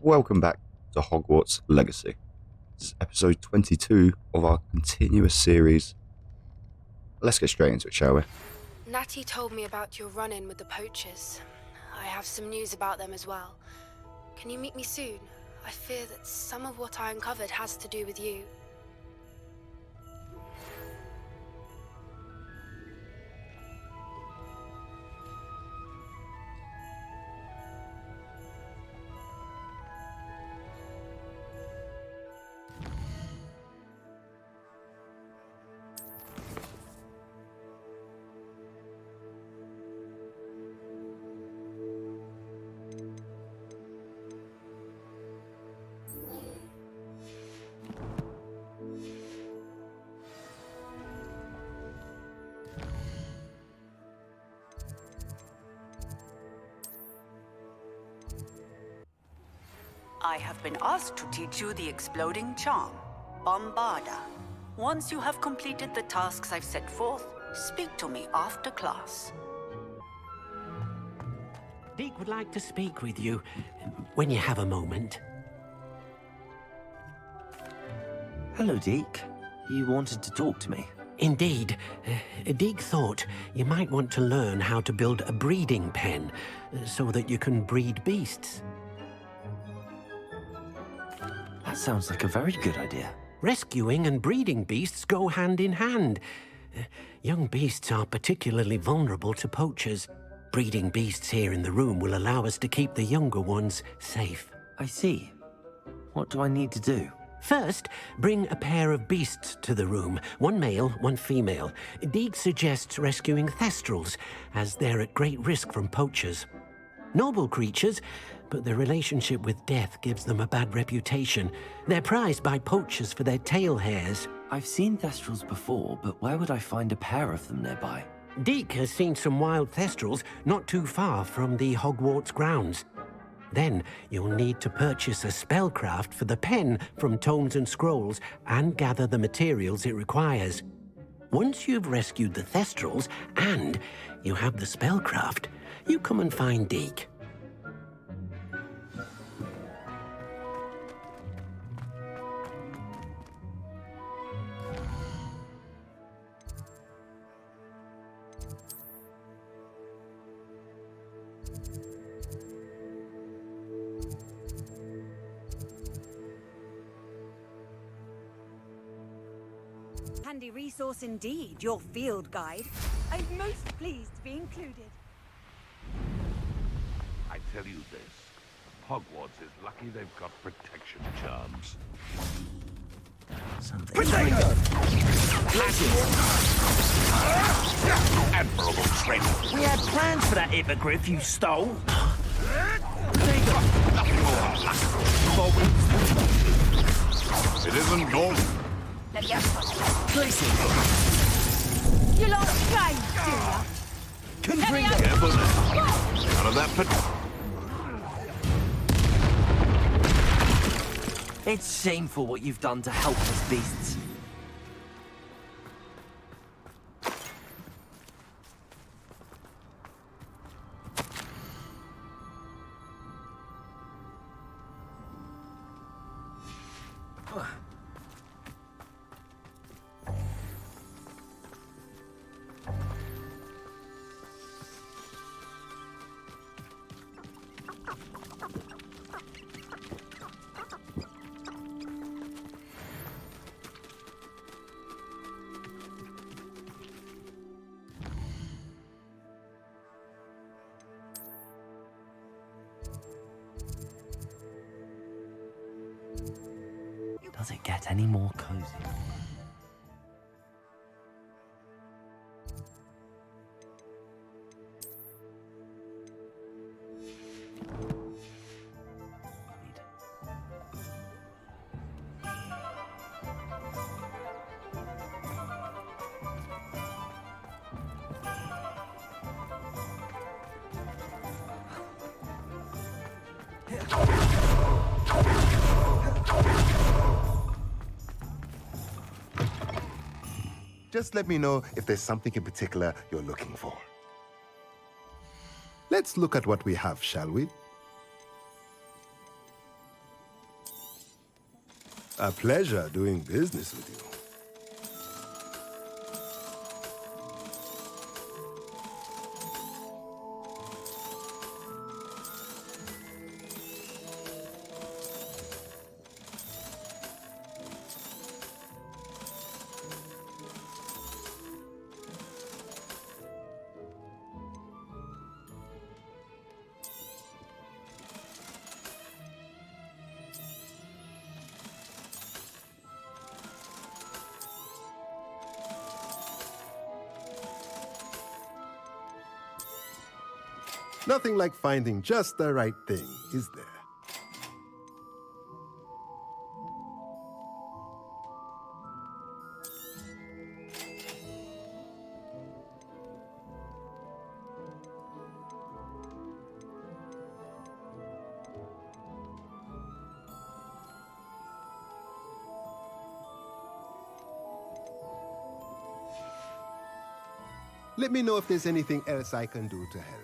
Welcome back to Hogwarts Legacy. This is episode 22 of our continuous series. Let's get straight into it, shall we? Natty told me about your run-in with the poachers. I have some news about them as well. Can you meet me soon? I fear that some of what I uncovered has to do with you. I have been asked to teach you the exploding charm, Bombarda. Once you have completed the tasks I've set forth, speak to me after class. Deke would like to speak with you, when you have a moment. Hello, Deke. You wanted to talk to me? Indeed. Deke thought you might want to learn how to build a breeding pen, so that you can breed beasts. That sounds like a very good idea. Rescuing and breeding beasts go hand in hand. Young beasts are particularly vulnerable to poachers. Breeding beasts here in the room will allow us to keep the younger ones safe. I see. What do I need to do? First, bring a pair of beasts to the room. One male, one female. Deke suggests rescuing thestrals, as they're at great risk from poachers. Noble creatures, but their relationship with death gives them a bad reputation. They're prized by poachers for their tail hairs. I've seen thestrals before, but where would I find a pair of them nearby? Deke has seen some wild thestrals not too far from the Hogwarts grounds. Then you'll need to purchase a spellcraft for the pen from Tomes and Scrolls and gather the materials it requires. Once you've rescued the thestrals and you have the spellcraft, you come and find Deke. Handy resource indeed, your field guide. I'm most pleased to be included. I tell you this, Hogwarts is lucky they've got protection charms. Something. Admirable training. We had plans for that hippogriff you stole. It isn't normal. You lot games, do ya? Careful now. Out of that pit. It's shameful what you've done to helpless beasts. Does it get any more cozy? Just let me know if there's something in particular you're looking for. Let's look at what we have, shall we? A pleasure doing business with you. Nothing like finding just the right thing, is there? Let me know if there's anything else I can do to help.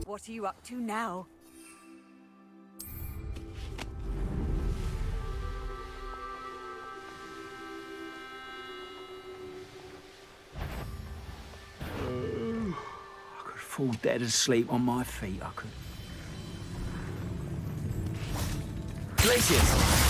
What are you up to now? I could fall dead asleep on my feet, I could. Glaciers!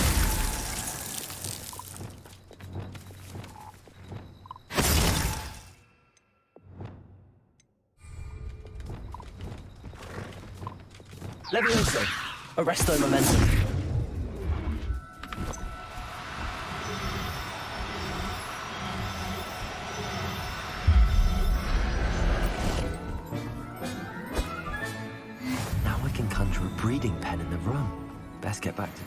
Levioso! Arresto momentum. Now I can conjure a breeding pen in the room. Best get back to...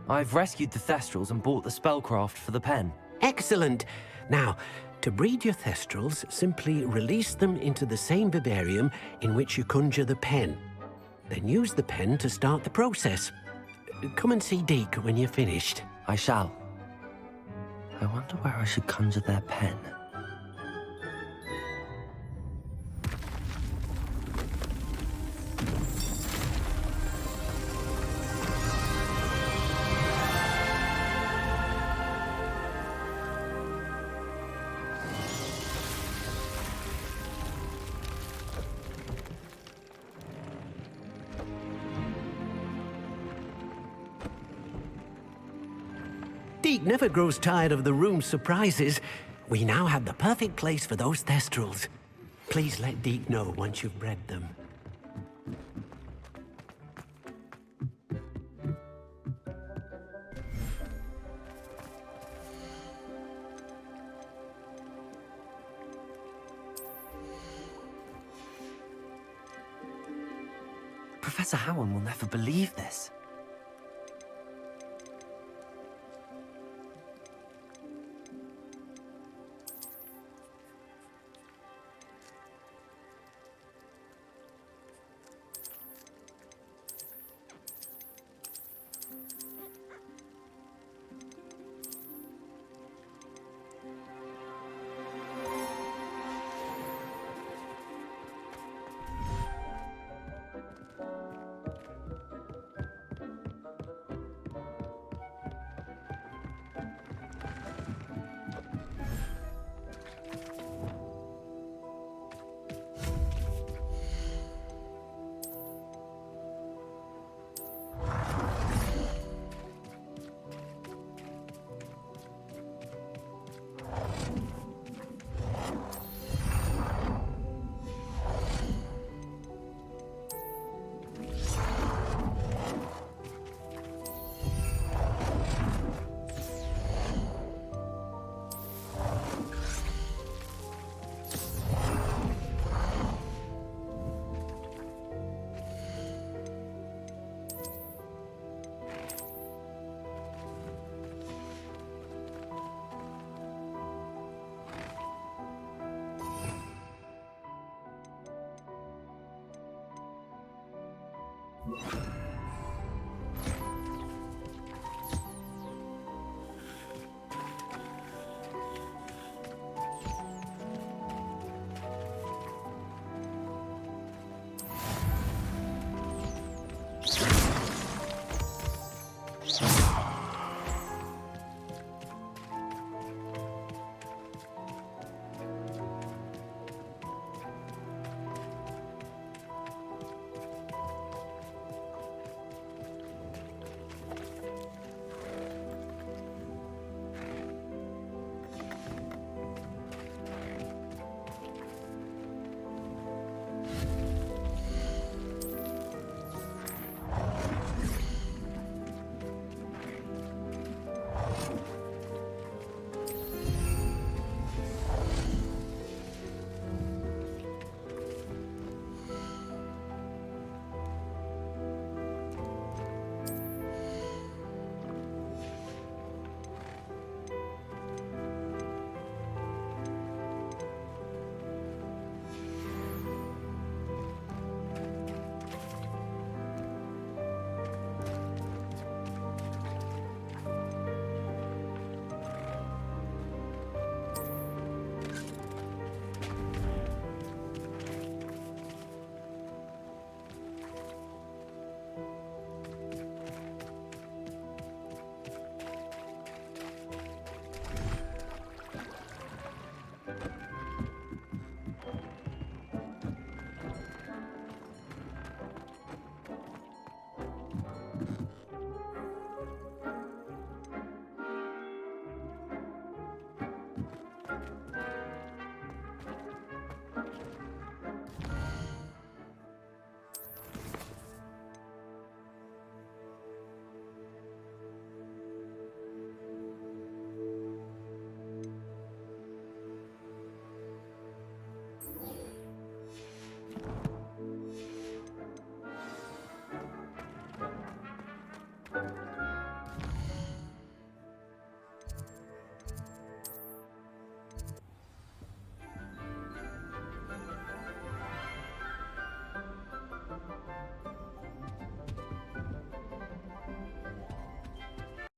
I've rescued the Thestrals and bought the spellcraft for the pen. Excellent. Now, to breed your Thestrals, simply release them into the same vivarium in which you conjure the pen. Then use the pen to start the process. Come and see Deke when you're finished. I shall. I wonder where I should conjure their pen. Deke never grows tired of the room's surprises. We now have the perfect place for those Thestrals. Please let Deke know once you've bred them. Professor Howard will never believe this.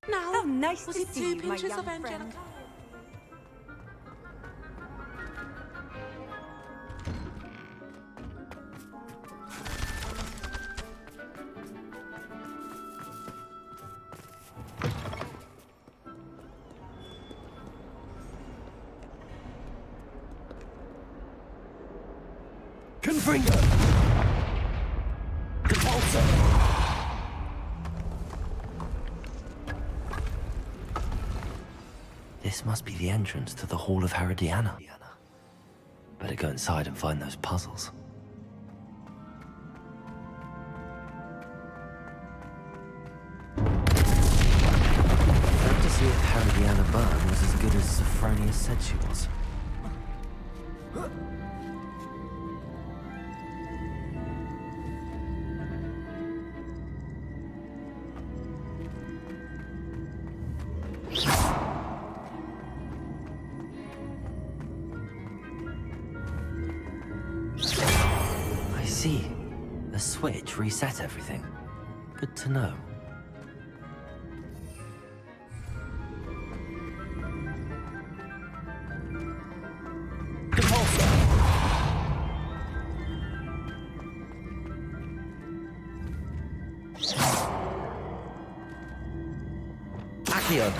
Now, oh, nice was to it see 2 you, my pinches young of friend. Angelica? Confringo! Compulsor! This must be the entrance to the Hall of Herodiana. Better go inside and find those puzzles. Time to see if Herodiana Byrne was as good as Sophronia said she was. I see. The switch reset everything. Good to know. Accio.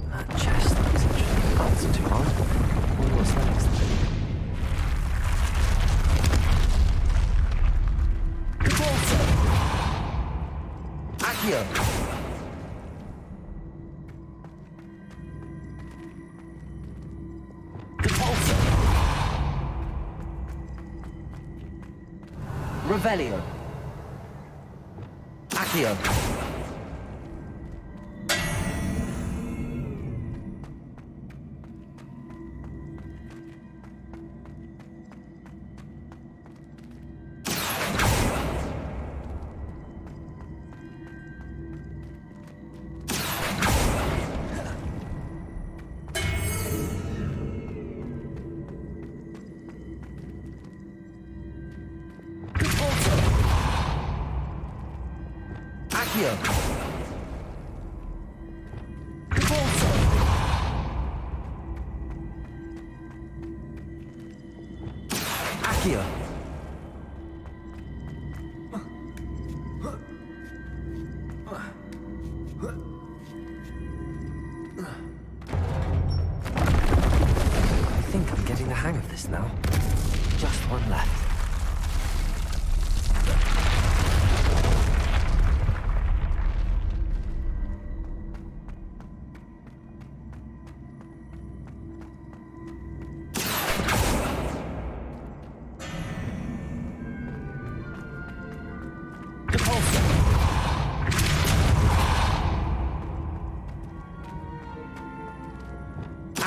That chest looks interesting. That's too hard. Wonder what's next. Accio. Revelio. Accio. Accio. Accio. I think I'm getting the hang of this now. Just one left.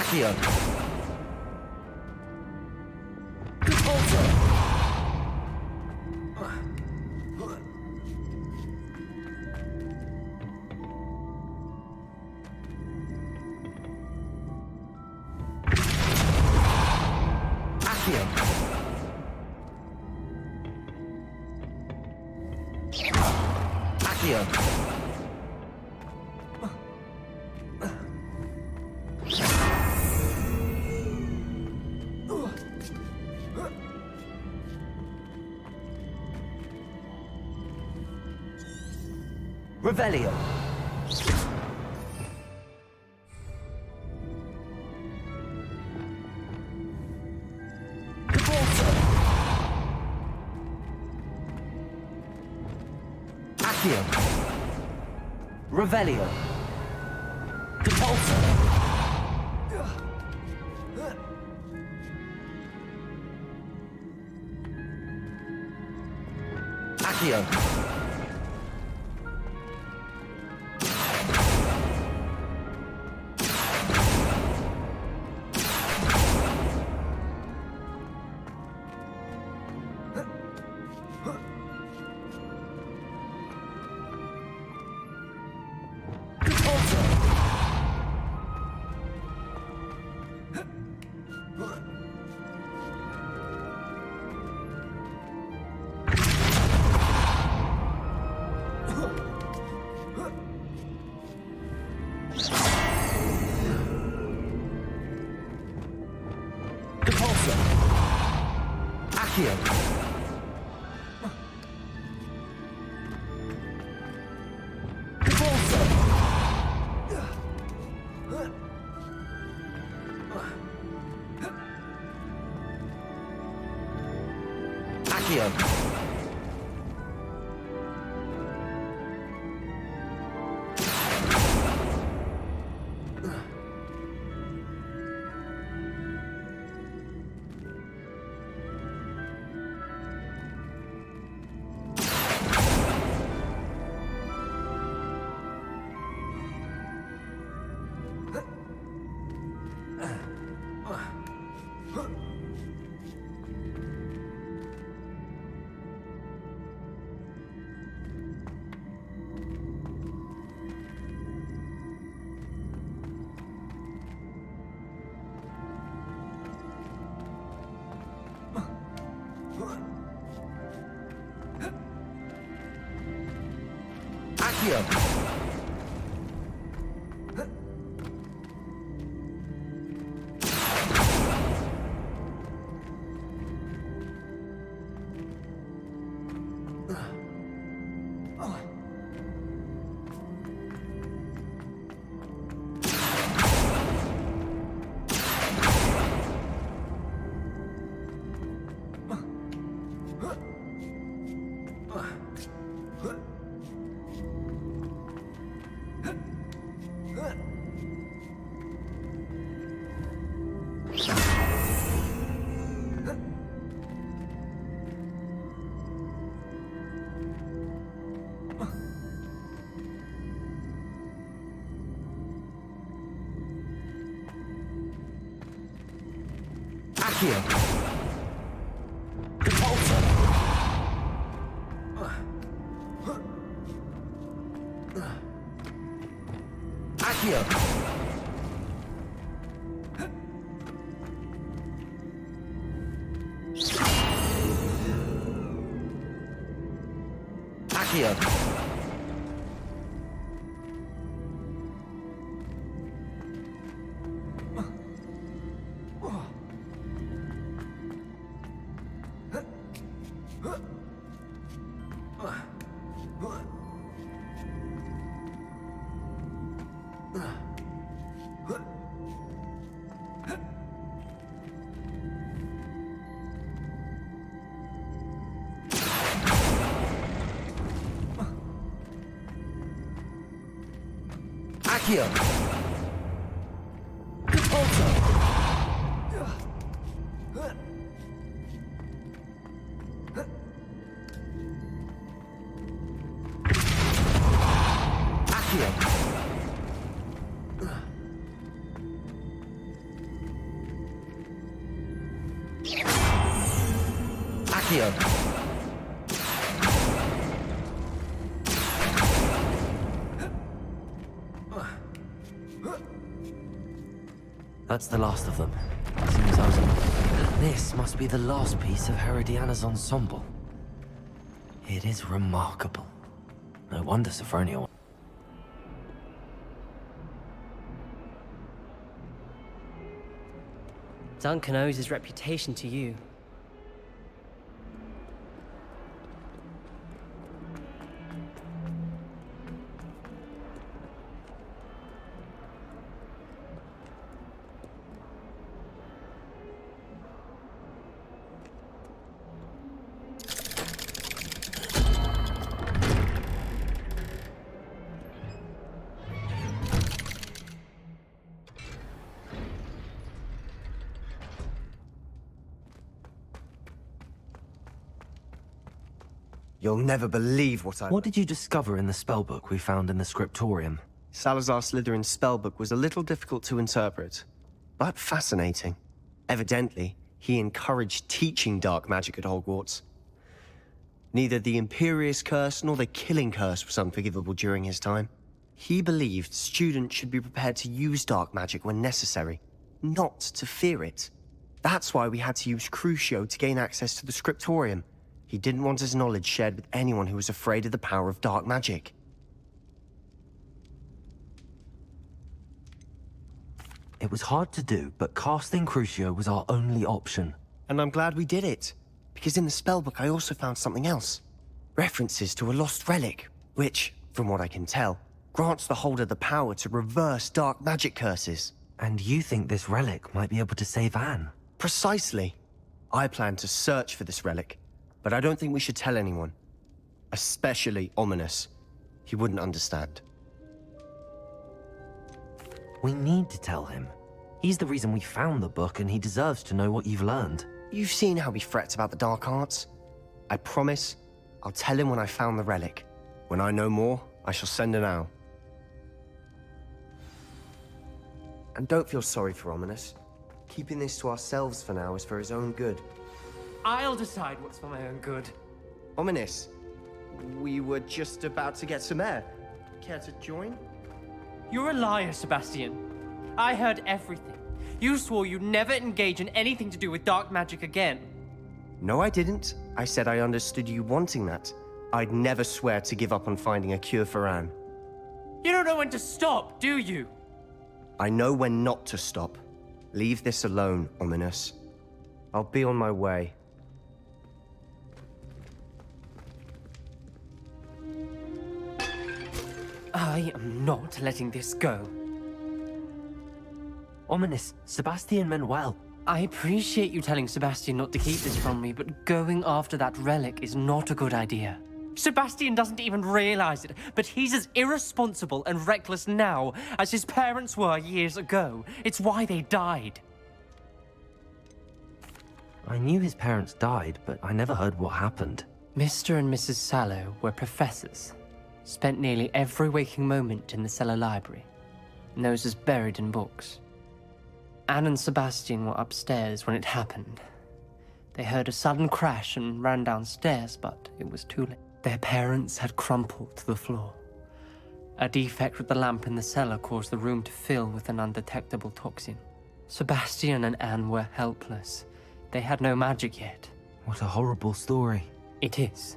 Accio. Accio. Accio. Revelio. Accio. Revelio. Depulso. Accio. Depulso. Accio. Depulso. Accio. Accio. Accio. Repulsor. Accio. Accio. Accio. Repulsor. Accio. Accio. That's the last of them. Seems I was... This must be the last piece of Herodiana's ensemble. It is remarkable. No wonder Sophronia... Duncan owes his reputation to you. You'll never believe what I... What did you discover in the spellbook we found in the scriptorium? Salazar Slytherin's spellbook was a little difficult to interpret, but fascinating. Evidently, he encouraged teaching dark magic at Hogwarts. Neither the Imperious Curse nor the Killing Curse was unforgivable during his time. He believed students should be prepared to use dark magic when necessary, not to fear it. That's why we had to use Crucio to gain access to the scriptorium. He didn't want his knowledge shared with anyone who was afraid of the power of dark magic. It was hard to do, but casting Crucio was our only option. And I'm glad we did it, because in the spellbook I also found something else. References to a lost relic, which, from what I can tell, grants the holder the power to reverse dark magic curses. And you think this relic might be able to save Anne? Precisely. I plan to search for this relic, but I don't think we should tell anyone. Especially Ominous. He wouldn't understand. We need to tell him. He's the reason we found the book, and he deserves to know what you've learned. You've seen how he frets about the dark arts. I promise I'll tell him when I found the relic. When I know more, I shall send an owl. And don't feel sorry for Ominous. Keeping this to ourselves for now is for his own good. I'll decide what's for my own good. Ominous, we were just about to get some air. Care to join? You're a liar, Sebastian. I heard everything. You swore you'd never engage in anything to do with dark magic again. No, I didn't. I said I understood you wanting that. I'd never swear to give up on finding a cure for Anne. You don't know when to stop, do you? I know when not to stop. Leave this alone, Ominous. I'll be on my way. I am not letting this go. Ominous, Sebastian meant well. I appreciate you telling Sebastian not to keep this from me, but going after that relic is not a good idea. Sebastian doesn't even realize it, but he's as irresponsible and reckless now as his parents were years ago. It's why they died. I knew his parents died, but I never heard what happened. Mr. and Mrs. Sallow were professors. Spent nearly every waking moment in the cellar library. Noses buried in books. Anne and Sebastian were upstairs when it happened. They heard a sudden crash and ran downstairs, but it was too late. Their parents had crumpled to the floor. A defect with the lamp in the cellar caused the room to fill with an undetectable toxin. Sebastian and Anne were helpless. They had no magic yet. What a horrible story. It is.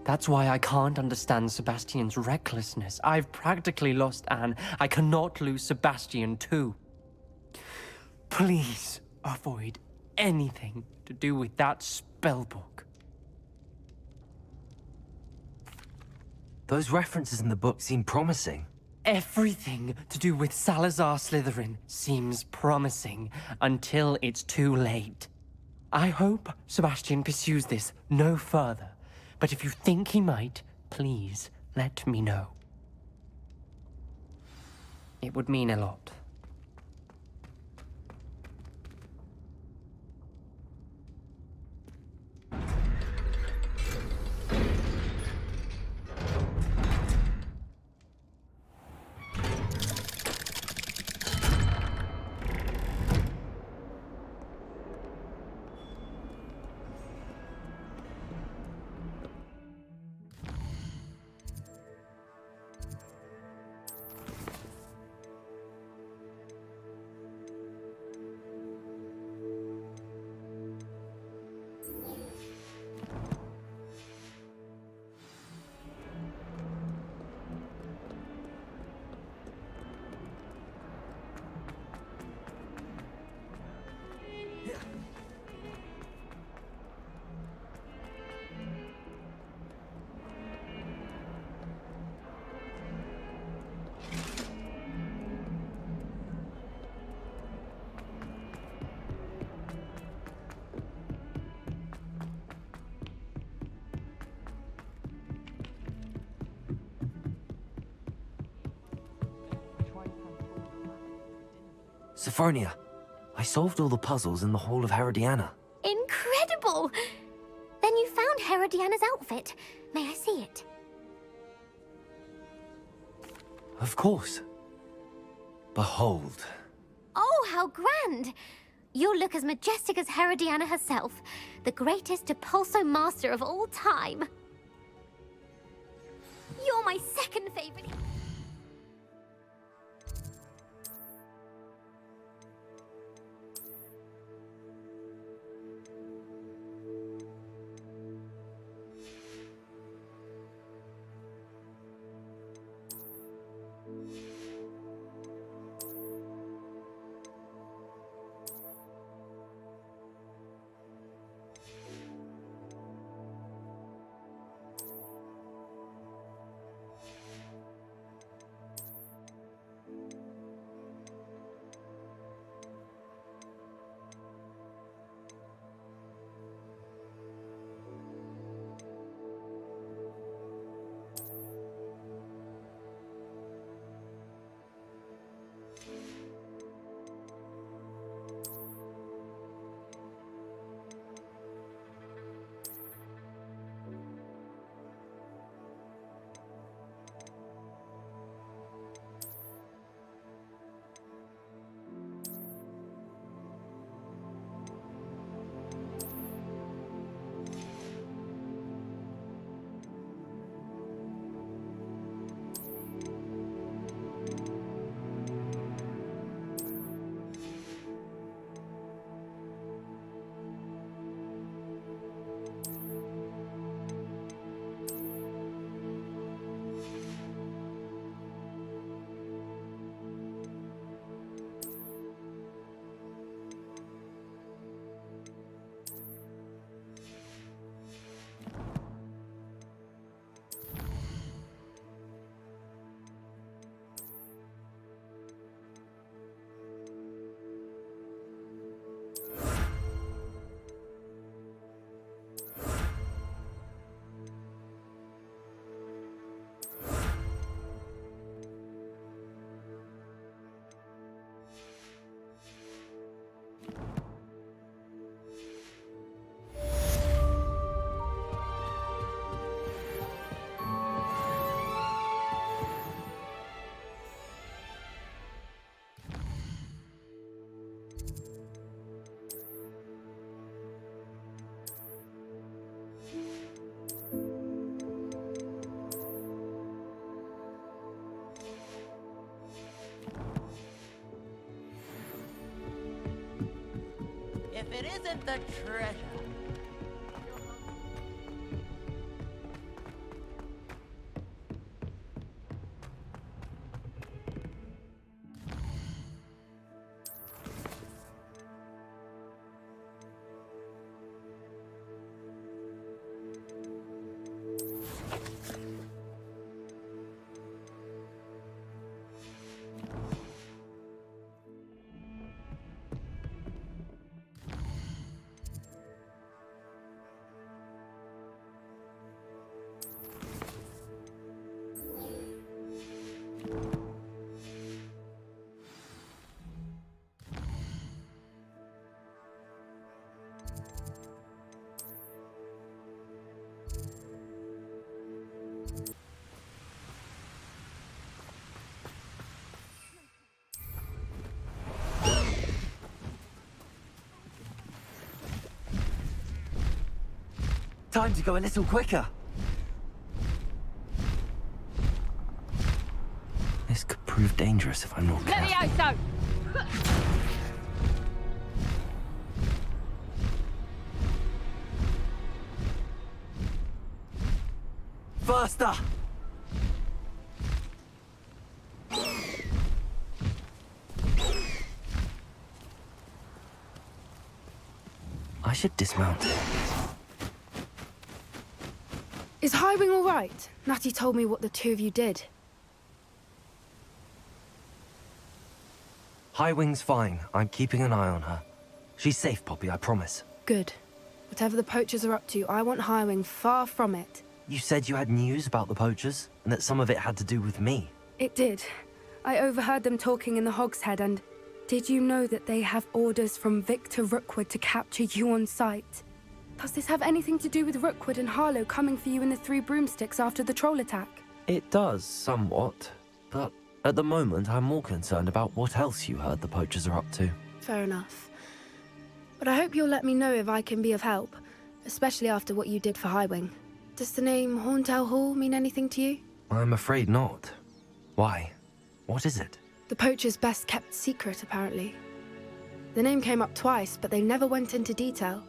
That's why I can't understand Sebastian's recklessness. I've practically lost Anne. I cannot lose Sebastian too. Please avoid anything to do with that spellbook. Those references in the book seem promising. Everything to do with Salazar Slytherin seems promising until it's too late. I hope Sebastian pursues this no further, but if you think he might, please let me know. It would mean a lot. Sophronia, I solved all the puzzles in the Hall of Herodiana. Incredible! Then you found Herodiana's outfit. May I see it? Of course. Behold. Oh, how grand! You'll look as majestic as Herodiana herself, the greatest Depulso master of all time. You're my second favorite. if it isn't the treasure. Time to go a little quicker. This could prove dangerous if I'm not careful. Levioso! Faster! I should dismount. Is Highwing all right? Natty told me what the two of you did. Highwing's fine. I'm keeping an eye on her. She's safe, Poppy, I promise. Good. Whatever the poachers are up to, I want Highwing far from it. You said you had news about the poachers, and that some of it had to do with me. It did. I overheard them talking in the Hogshead, and did you know that they have orders from Victor Rookwood to capture you on sight? Does this have anything to do with Rookwood and Harlow coming for you in the Three Broomsticks after the troll attack? It does, somewhat. But at the moment, I'm more concerned about what else you heard the poachers are up to. Fair enough. But I hope you'll let me know if I can be of help, especially after what you did for Highwing. Does the name Hauntel Hall mean anything to you? I'm afraid not. Why? What is it? The poachers' best kept secret, apparently. The name came up twice, but they never went into detail.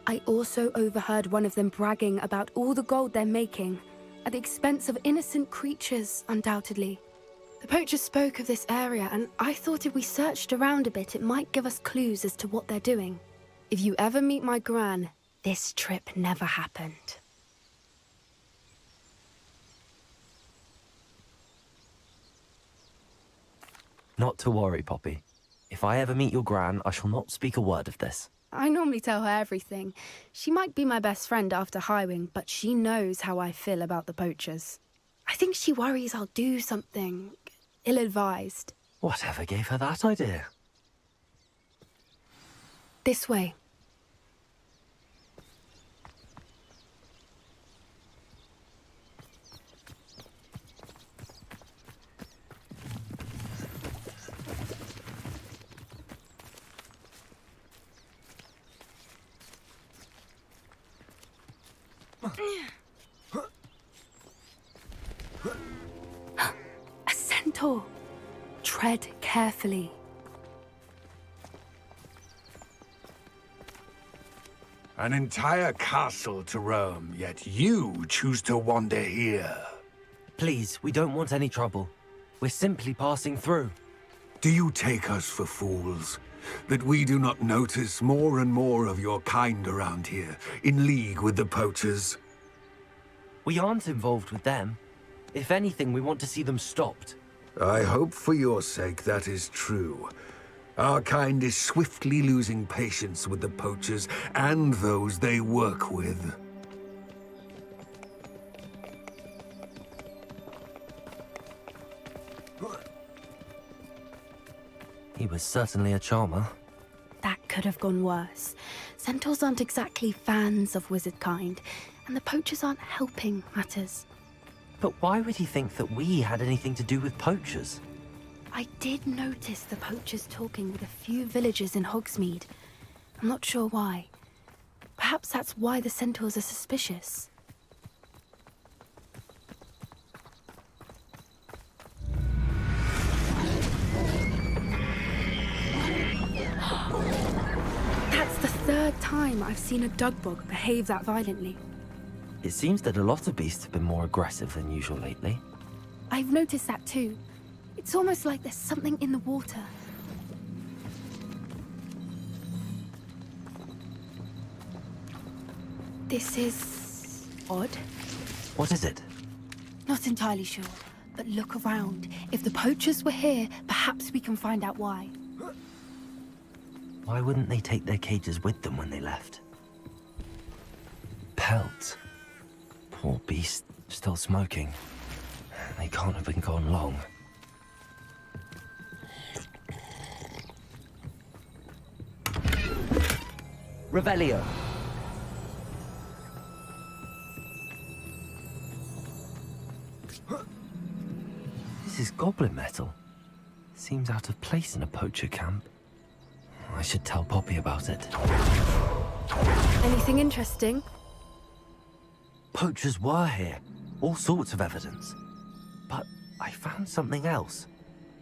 I also overheard one of them bragging about all the gold they're making, at the expense of innocent creatures, undoubtedly. The poachers spoke of this area, and I thought if we searched around a bit, it might give us clues as to what they're doing. If you ever meet my gran, this trip never happened. Not to worry, Poppy. If I ever meet your gran, I shall not speak a word of this. I normally tell her everything. She might be my best friend after Highwing, but she knows how I feel about the poachers. I think she worries I'll do something ill-advised. Whatever gave her that idea? This way. A centaur. Tread carefully. An entire castle to roam, yet you choose to wander here. Please, we don't want any trouble. We're simply passing through. Do you take us for fools? That we do not notice more and more of your kind around here, in league with the poachers? We aren't involved with them. If anything, we want to see them stopped. I hope for your sake that is true. Our kind is swiftly losing patience with the poachers and those they work with. He was certainly a charmer. That could have gone worse. Centaurs aren't exactly fans of wizard kind, and the poachers aren't helping matters. But why would he think that we had anything to do with poachers? I did notice the poachers talking with a few villagers in Hogsmeade. I'm not sure why. Perhaps that's why the centaurs are suspicious. That's the third time I've seen a dugbog behave that violently. It seems that a lot of beasts have been more aggressive than usual lately. I've noticed that too. It's almost like there's something in the water. This is odd. What is it? Not entirely sure, but look around. If the poachers were here, perhaps we can find out why. Why wouldn't they take their cages with them when they left? Pelts. Poor beast, still smoking. They can't have been gone long. Revelio. This is goblin metal. Seems out of place in a poacher camp. I should tell Poppy about it. Anything interesting? Poachers were here. All sorts of evidence. But I found something else.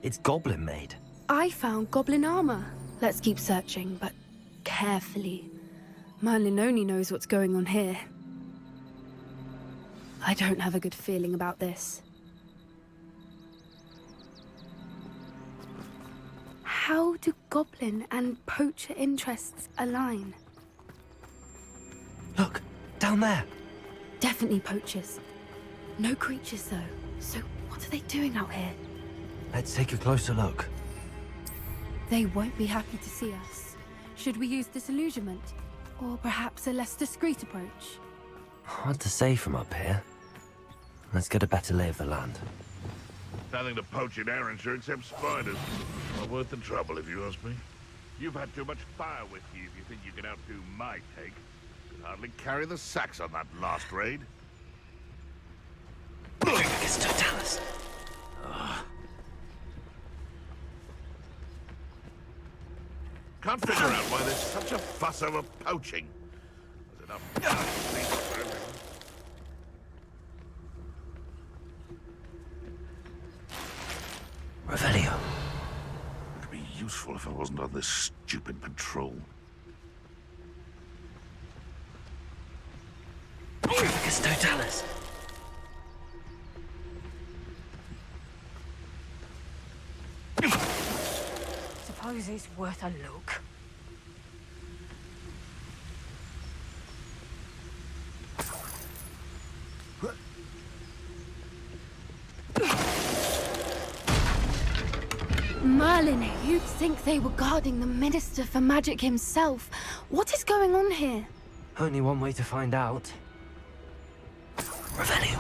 It's goblin made. I found goblin armor. Let's keep searching, but carefully. Merlin only knows what's going on here. I don't have a good feeling about this. How do goblin and poacher interests align? Look, down there. Definitely poachers. No creatures, though. So what are they doing out here? Let's take a closer look. They won't be happy to see us. Should we use disillusionment? Or perhaps a less discreet approach? Hard to say from up here. Let's get a better lay of the land. Nothing to poach in Arrynshire except spiders. Not worth the trouble, if you ask me. You've had too much fire with you if you think you can outdo my take. Could hardly carry the sacks on that last raid. It's Totalis. Can't figure out why there's such a fuss over poaching. There's enough meat for everyone. Revelio. It'd be useful if I wasn't on this stupid patrol. It's Totalis. Suppose it's worth a look. Merlin, you'd think they were guarding the Minister for Magic himself. What is going on here? Only one way to find out. Revelio.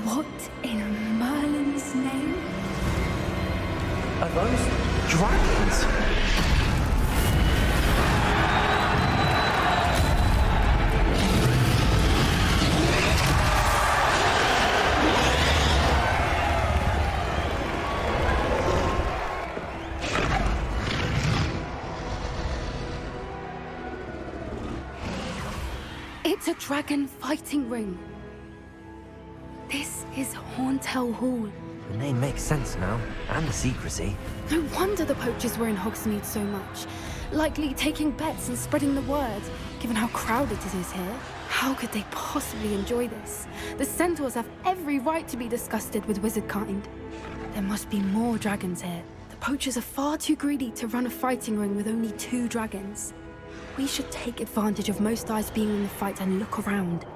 What in Merlin's name? Are those dragons? It's a dragon fighting ring. This is Hauntel Hall. The name makes sense now, and the secrecy. No wonder the poachers were in Hogsmeade so much. Likely taking bets and spreading the word, given how crowded it is here. How could they possibly enjoy this? The centaurs have every right to be disgusted with wizard kind. There must be more dragons here. The poachers are far too greedy to run a fighting ring with only 2 dragons. We should take advantage of most eyes being in the fight and look around.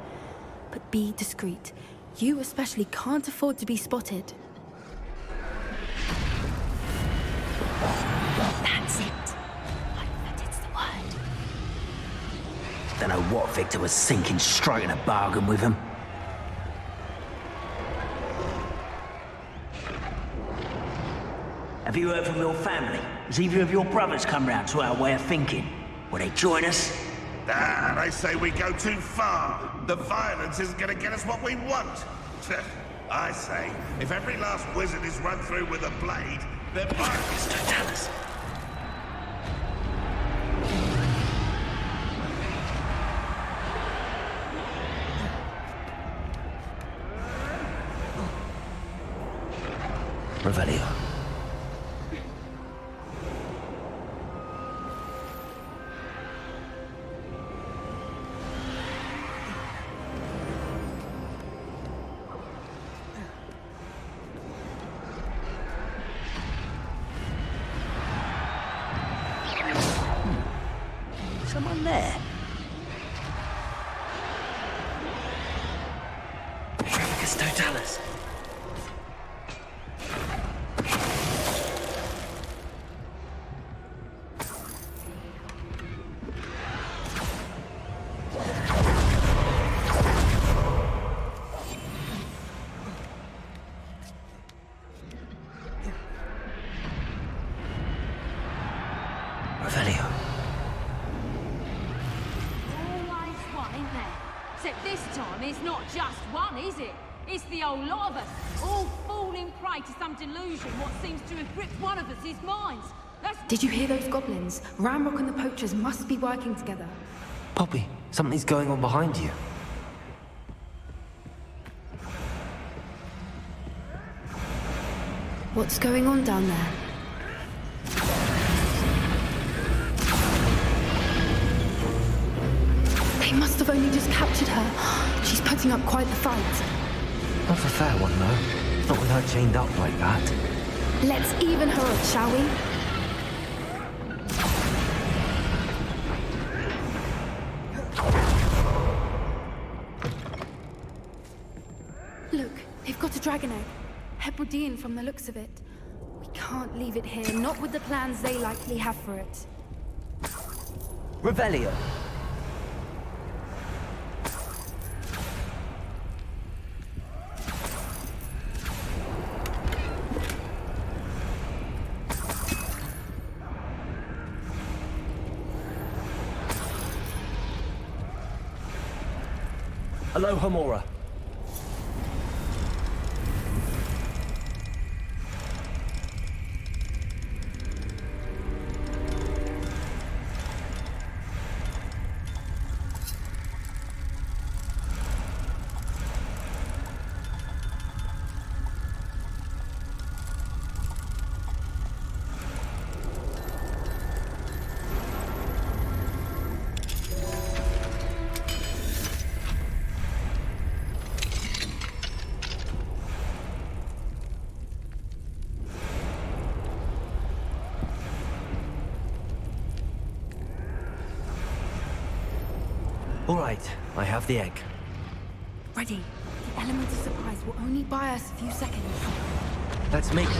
But be discreet. You especially can't afford to be spotted. That's it. I bet it's the word. Don't know what Victor was thinking, striking a bargain with him. Have you heard from your family? Has either of your brothers come round to our way of thinking? Will they join us? Ah, they say we go too far. The violence isn't going to get us what we want. I say, if every last wizard is run through with a blade, They're marked. Totalis. Revelio. Someone there? Totalis. Revelio. Always one, ain't there? Except this time it's not just one, is it? It's the whole lot of us, all falling prey to some delusion what seems to have gripped one of us' minds. That's... Did you hear those goblins? Ramrock and the poachers must be working together. Poppy, something's going on behind you. What's going on down there? They must have only just captured her. She's putting up quite the fight. Not a fair one, though. Not with her chained up like that. Let's even her up, shall we? Look, they've got a dragon egg. Hebridean from the looks of it. We can't leave it here, not with the plans they likely have for it. Revelio. Hello, Hamora. All right, I have the egg. Ready. The element of surprise will only buy us a few seconds. Let's make it.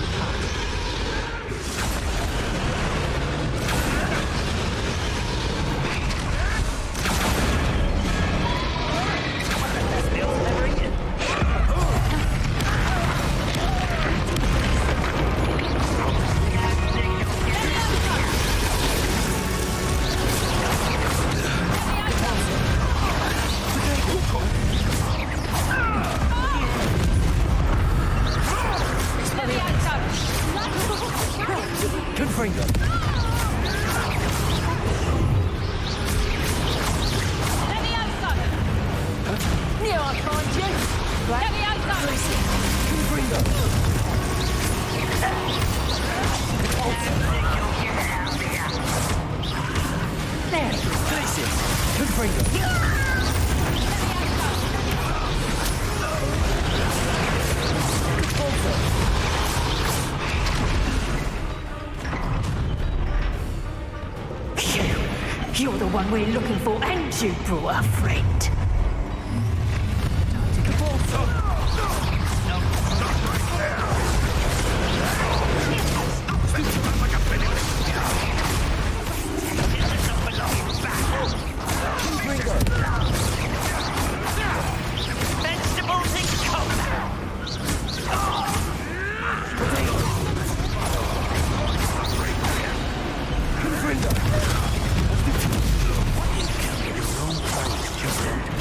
You're the one we're looking for, and you brought a friend. Vegetables in combat! You killed your own friend,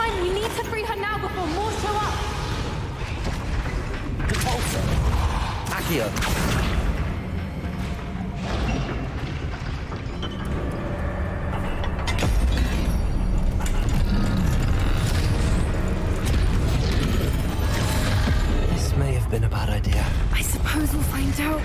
time! We need to free her now before more show up! Repulsor! Accio! This may have been a bad idea. I suppose we'll find out.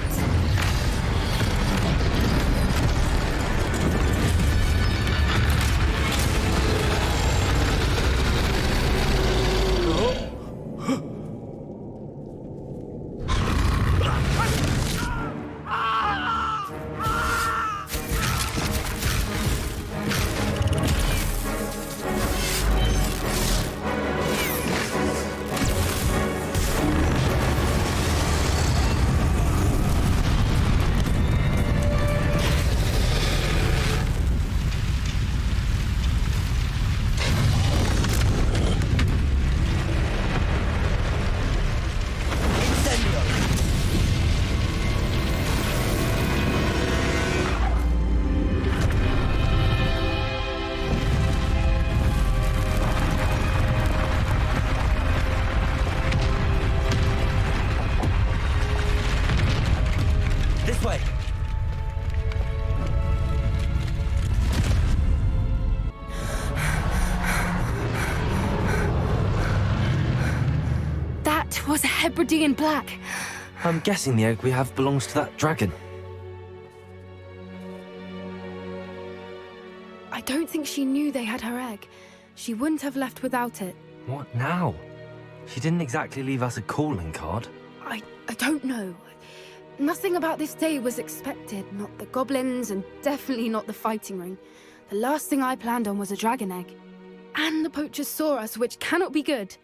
Was a Hebridean black. I'm guessing the egg we have belongs to that dragon. I don't think she knew they had her egg. She wouldn't have left without it. What now? She didn't exactly leave us a calling card. I don't know. Nothing about this day was expected. Not the goblins, and definitely not the fighting ring. The last thing I planned on was a dragon egg. And the poachers saw us, which cannot be good.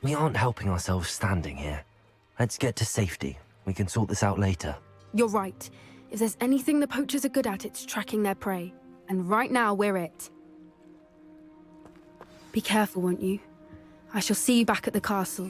We aren't helping ourselves standing here. Let's get to safety. We can sort this out later. You're right. If there's anything the poachers are good at, it's tracking their prey. And right now, we're it. Be careful, won't you? I shall see you back at the castle.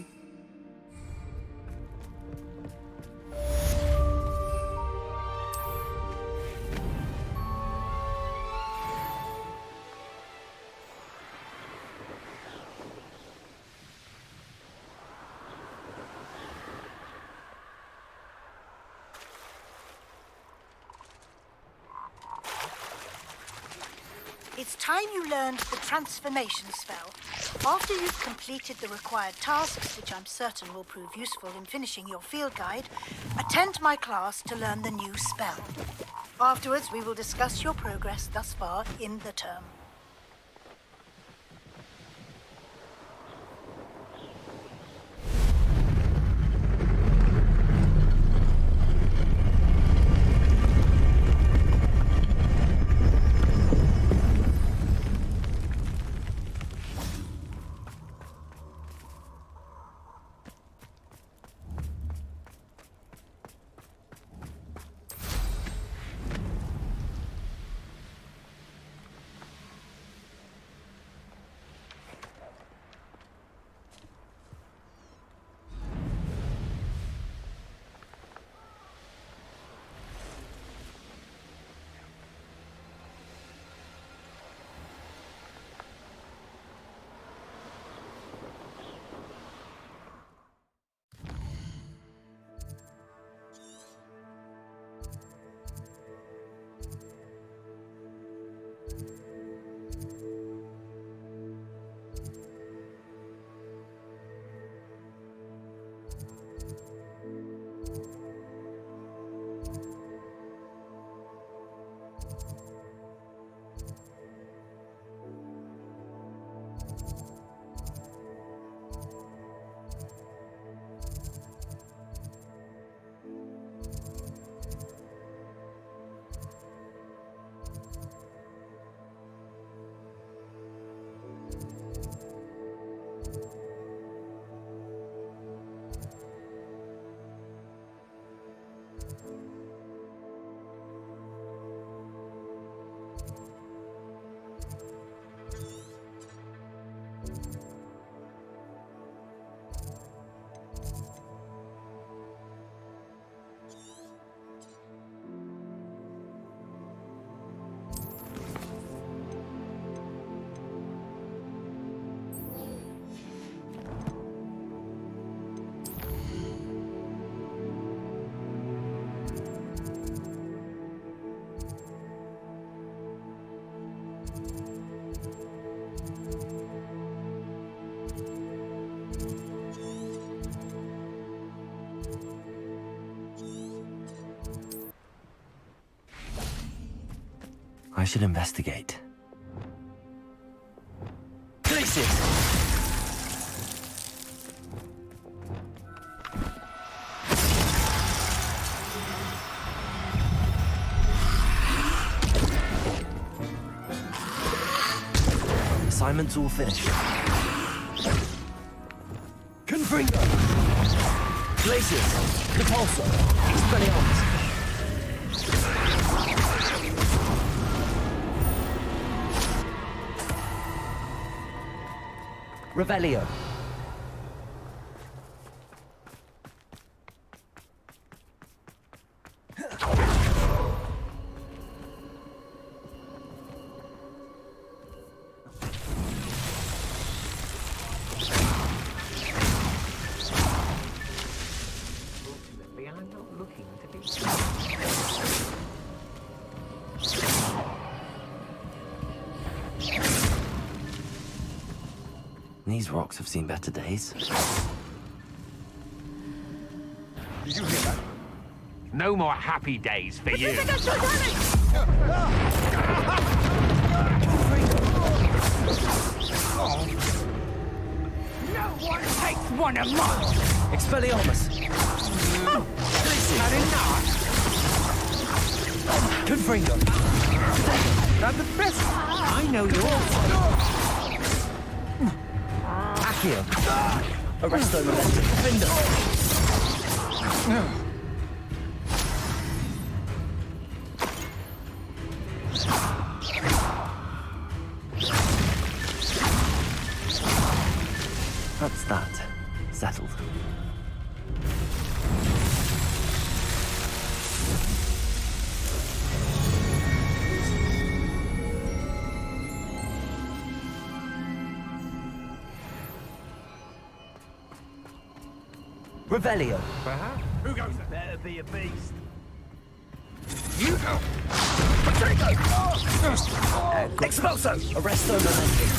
It's time you learned the transformation spell. After you've completed the required tasks, which I'm certain will prove useful in finishing your field guide, attend my class to learn the new spell. Afterwards, we will discuss your progress thus far in the term. should investigate. Places! Assignment's all finished. Confringo! Glacius! Repulsor! Expelliarmus! Revelio! These rocks have seen better days. Did you hear that? No more happy days for you. No one takes one of mine! Expelliarmus! Not enough! Confringo! Not the best! I know yours! Accio! Arresto Relentum! Findo! That's that. Settled. Revelio. Who goes there? Better be a beast. You go! Expulso! Arresto Relentum!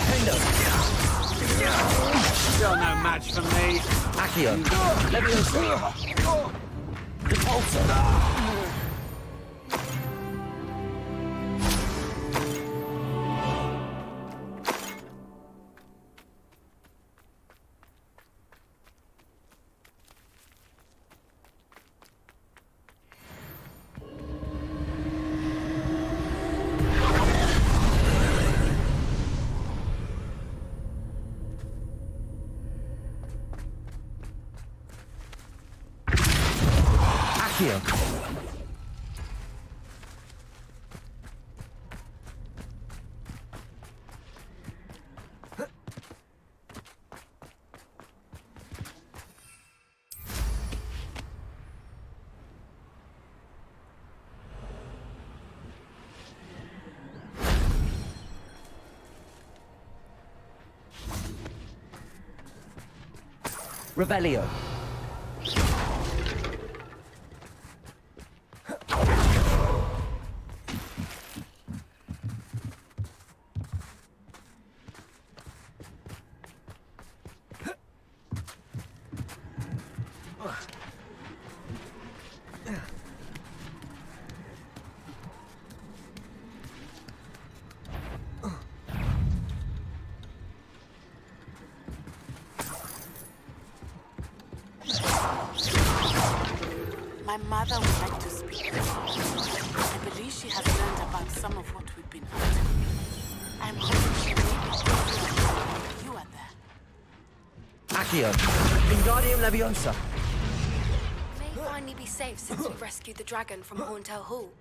Findo! Still no match for me. Accio! Leviosa! Repulsor! Accio! Revelio. My mother would like to speak with you. I believe she has learned about some of what we've been up to. I'm hoping she may be you are there. Accio! Wingardium Leviosa! May finally be safe since we rescued the dragon from Hauntel Hall.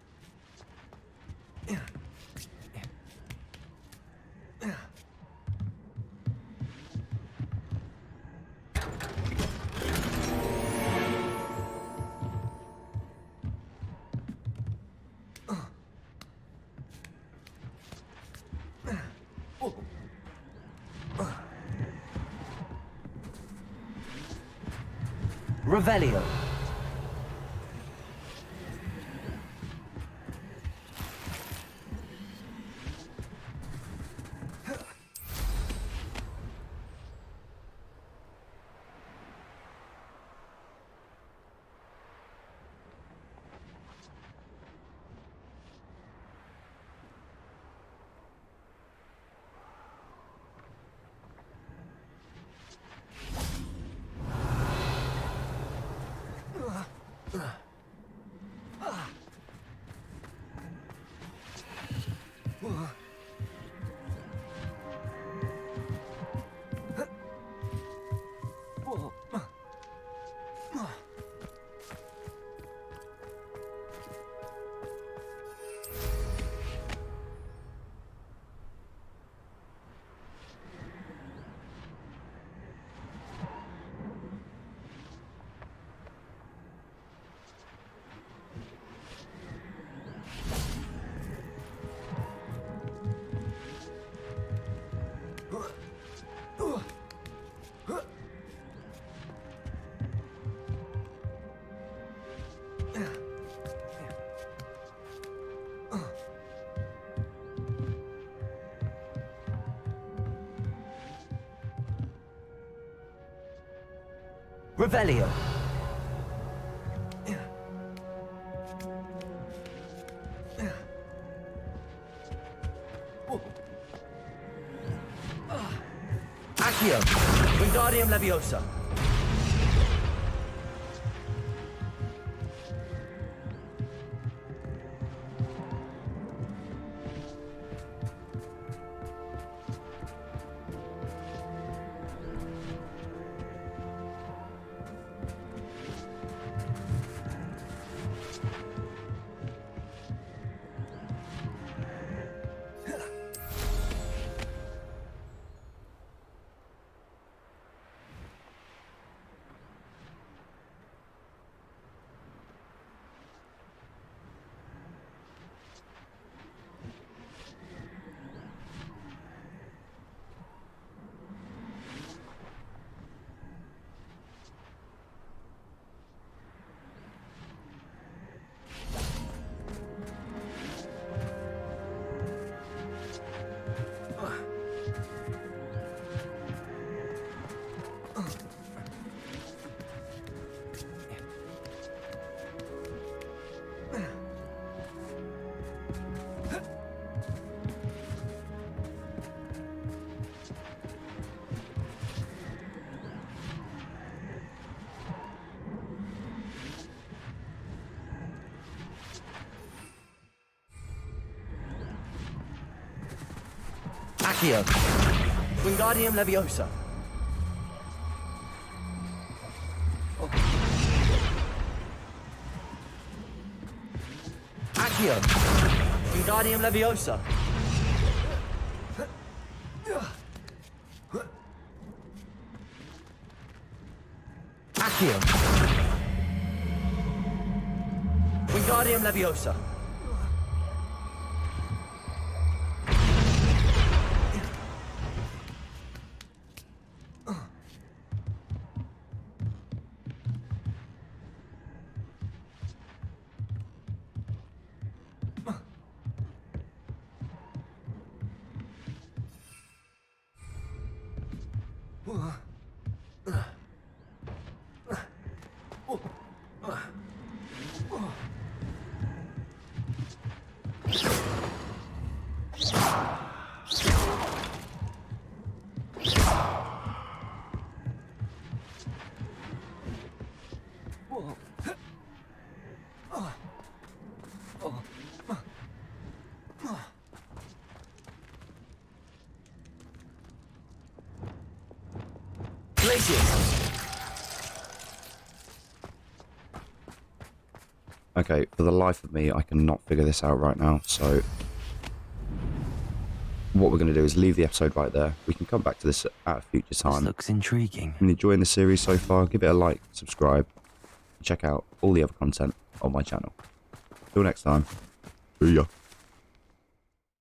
Revelio. Revelio. Accio. Wingardium Leviosa. Accio. Wingardium Leviosa. Accio. Wingardium Leviosa. Accio. Wingardium Leviosa. Okay, for the life of me, I cannot figure this out right now, so what we're going to do is leave the episode right there. We can come back to this at a future time. This looks intriguing. If you're enjoying the series so far, give it a like, subscribe, and check out all the other content on my channel. Till next time, see ya.